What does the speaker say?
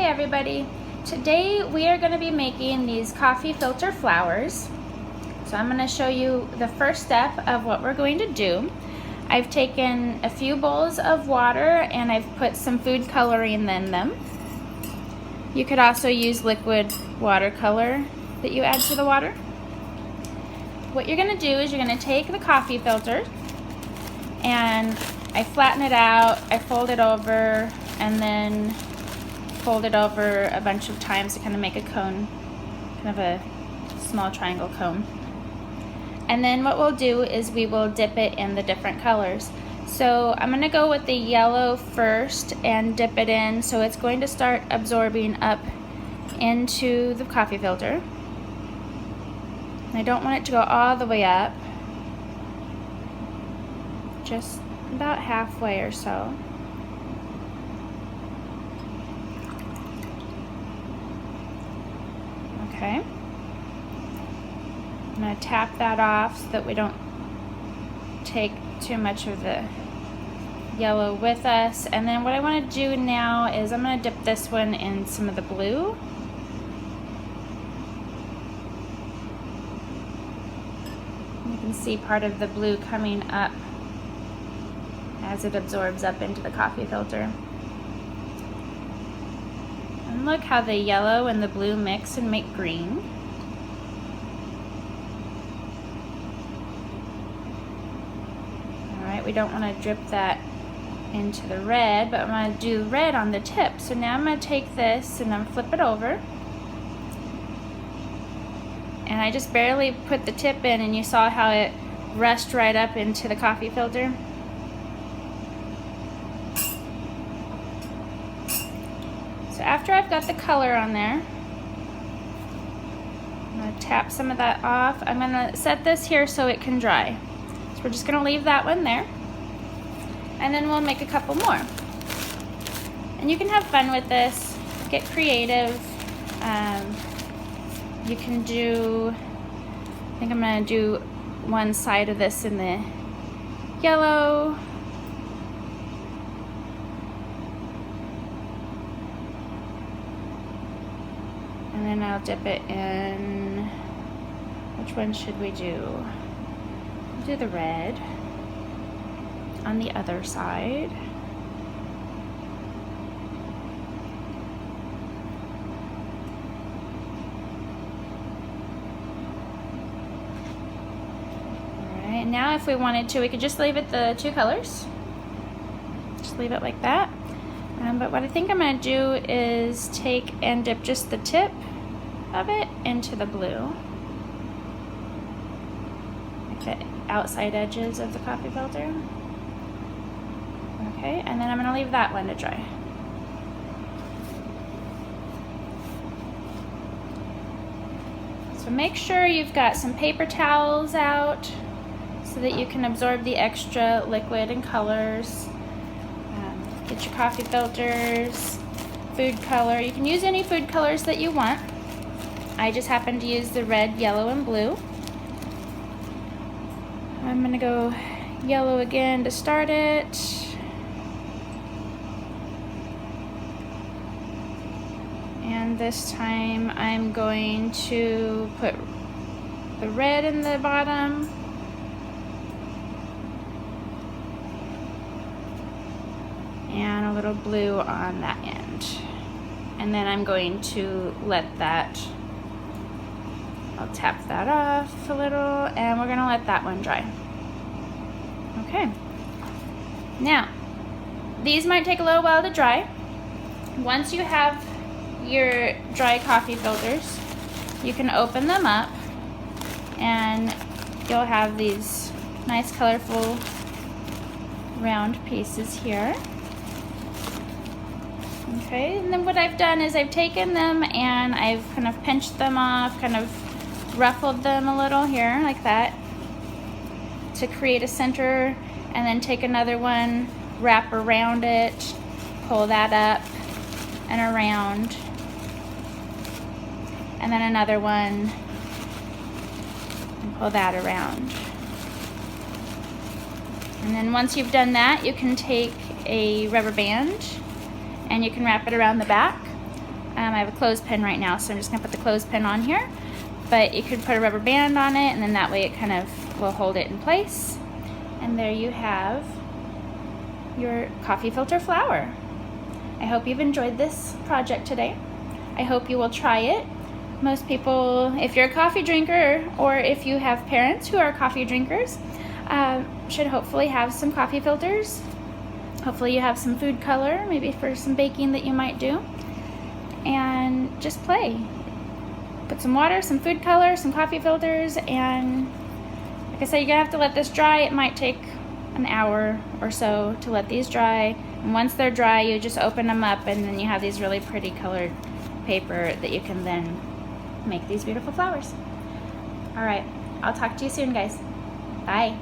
Hey everybody, today we are going to be making these coffee filter flowers. So I'm going to show you the first step of what we're going to do. I've taken a few bowls of water and I've put some food coloring in them. You could also use liquid watercolor that you add to the water. What you're going to do is you're going to take the coffee filter and I flatten it out, I fold it over, and then fold it over a bunch of times to kind of make a cone, kind of a small triangle cone. And then what we'll do is we will dip it in the different colors. So I'm going to go with the yellow first and dip it in, so it's going to start absorbing up into the coffee filter. I don't want it to go all the way up, just about halfway or so. Okay. I'm going to tap that off so that we don't take too much of the yellow with us. And then what I want to do now is I'm going to dip this one in some of the blue. You can see part of the blue coming up as it absorbs up into the coffee filter. And look how the yellow and the blue mix and make green. Alright, we don't want to drip that into the red, but I want to do red on the tip. So now I'm going to take this and I'm flip it over. And I just barely put the tip in and you saw how it rushed right up into the coffee filter. So after I've got the color on there, I'm going to tap some of that off. I'm going to set this here so it can dry. So we're just going to leave that one there. And then we'll make a couple more. And you can have fun with this, get creative. You can do, I think I'm going to do one side of this in the yellow. And then I'll dip it in, which one should we do? We'll do the red on the other side. Alright, now if we wanted to, we could just leave it the two colors. Just leave it like that. But what I think I'm going to do is take and dip just the tip of it into the blue, like the outside edges of the coffee filter. Okay, and then I'm going to leave that one to dry. So make sure you've got some paper towels out so that you can absorb the extra liquid and colors. Get your coffee filters, food color. You can use any food colors that you want. I just happen to use the red, yellow, and blue. I'm going to go yellow again to start it. And this time I'm going to put the red in the bottom. And a little blue on that end. And then I'm going to let that, I'll tap that off a little, and we're gonna let that one dry. Okay. Now, these might take a little while to dry. Once you have your dry coffee filters, you can open them up and you'll have these nice colorful round pieces here. Okay, and then what I've done is I've taken them and I've kind of pinched them off, kind of ruffled them a little here, like that, to create a center, and then take another one, wrap around it, pull that up and around, and then another one, and pull that around. And then once you've done that, you can take a rubber band and you can wrap it around the back. I have a clothespin right now, so I'm just gonna put the clothespin on here. But you could put a rubber band on it, and then that way it kind of will hold it in place. And there you have your coffee filter flower. I hope you've enjoyed this project today. I hope you will try it. Most people, if you're a coffee drinker or if you have parents who are coffee drinkers, should hopefully have some coffee filters. Hopefully you have some food color, maybe for some baking that you might do. And just play. Put some water, some food color, some coffee filters, and like I said, you're gonna have to let this dry. It might take an hour or so to let these dry. And once they're dry, you just open them up, and then you have these really pretty colored paper that you can then make these beautiful flowers. All right, I'll talk to you soon, guys. Bye.